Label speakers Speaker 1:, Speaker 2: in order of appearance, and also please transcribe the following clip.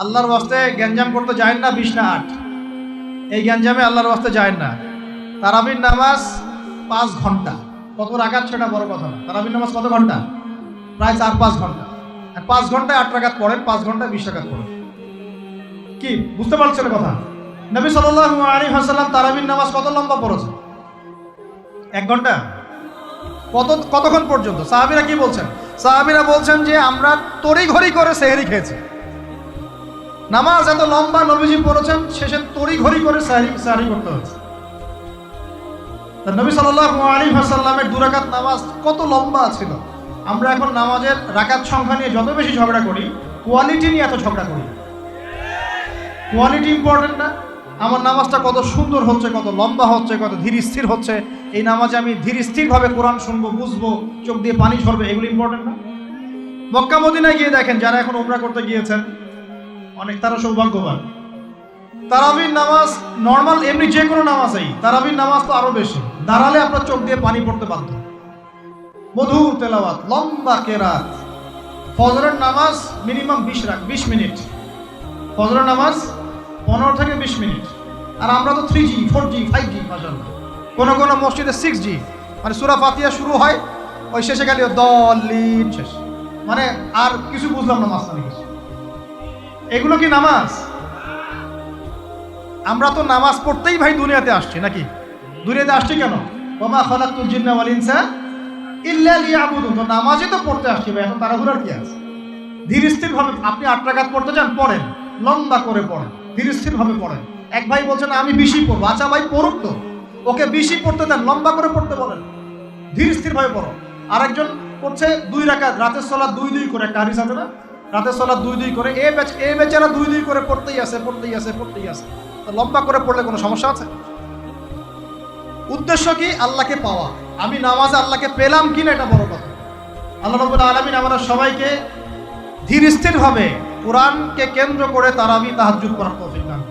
Speaker 1: আল্লাহর ওয়াস্তে গ্যাঞ্জাম করতে যায় না 20 না 8, এই গ্যাঞ্জামে আল্লাহর ওয়াস্তে যায় না। তারাবির নামাজ 5 ঘন্টা, কত রাকাত সেটা বড় কথা না। তারাবির নামাজ কত ঘন্টা? প্রায় 4-5 ঘন্টা। আর 5 ঘন্টায় 8 রাকাত পড়েন, 5 ঘন্টায় 20 রাকাত পড়েন। কি বুঝতে পারছেন কথা? নবী সাল্লাল্লাহু আলাইহি ওয়াসাল্লাম তারাবির নামাজ কত লম্বা পড়েছেন? 1 ঘন্টা। কতক্ষণ পর্যন্ত? সাহাবীরা কি বলছেন? সাহাবীরা বলছেন যে আমরা তড়িঘড়ি করে সেহরি খেয়েছি। নামাজ এত লম্বা নবীজি পড়েছেন, শেষে তড়িঘড়ি করে সেহরি করতে হয়েছে। নবী সাল্লাল্লাহু আলাইহি ওয়াসাল্লামের 2 রাকাত নামাজ কত লম্বা ছিল। আমরা এখন নামাজের রাকাত সংখ্যা নিয়ে যত বেশি ঝগড়া করি, কোয়ালিটি নিয়ে এত ঝগড়া করি। কোয়ালিটি ইম্পর্টেন্ট না? আমার নামাজটা কত সুন্দর হচ্ছে, কত লম্বা হচ্ছে, কত ধীর স্থির হচ্ছে, এই নামাজে আমি ধীর স্থিরভাবে কোরআন শুনবো, বুঝবো, চোখ দিয়ে পানি ঝরবে, এগুলো ইম্পর্টেন্ট না? মক্কা মদিনায় গিয়ে দেখেন, যারা এখন উমরা করতে গিয়েছেন অনেক, তারা সৌভাগ্যবান। তারাবির নামাজ নর্মাল এমনি যে কোনো নামাজেই, তারাবির নামাজ তো আরো বেশি। দাঁড়ালে আপনার চোখ দিয়ে পানি পড়তে বাধ্য। মধুর তেলাওয়াত, লম্বা কেরাত। ফজরের নামাজ মিনিমাম 20 মিনিট। ফজরের নামাজ 15 থেকে 20 মিনিট। আর আমরা তো 3G 4G 5G মাশাআল্লাহ। কোনো কোনো মসজিদে 6G, মানে সূরা ফাতিহা শুরু হয়, ওই শেষে গেলে দলিন শেষ, মানে আর কিছু বুঝলাম না মাঝখানে কিছু। এগুলো কি নামাজ? আমরা তো নামাজ পড়তেই ভাই দুনিয়াতে আসছি, নাকি? দুনিয়াতে আসছি কেন? ওয়া মা খালাকতুল জিন্না ওয়াল ইনসা ইল্লা লিয়াবুদুন। তো নামাজই তো পড়তে আসছি ভাই, এত তাড়াহুড়ার কি আছে? ধীর স্থির ভাবে আপনি 8 রাকাত পড়তে চান, পড়েন, লম্বা করে পড়েন, ধীর স্থির ভাবে পড়েন। এক ভাই বলছেন আমি 20ই পড়বো। আচ্ছা ভাই পড়ুক তো, ওকে 20ই পড়তে দেন, লম্বা করে পড়তে বলেন, ধীর স্থির ভাবে পড়ো। আরেকজন পড়ছে 2 রাকাত, রাতের সালাত 2-2 করে, একটা হাদিস আছে না, রাতের সালাত 2-2 করে। এই বেচারা 2-2 করে পড়তেই আছে। তো লম্বা করে পড়লে কোনো সমস্যা আছে? উদ্দেশ্য কি? আল্লাহকে পাওয়া। আমি নামাজে আল্লাহকে পেলাম কিনা এটা বড় কথা। আল্লাহ রাব্বুল আলামিন আমাদের সবাইকে ধীর স্থির ভাবে কোরআনকে কেন্দ্র করে তারাবি তাহাজ্জুদ করার তৌফিক দান।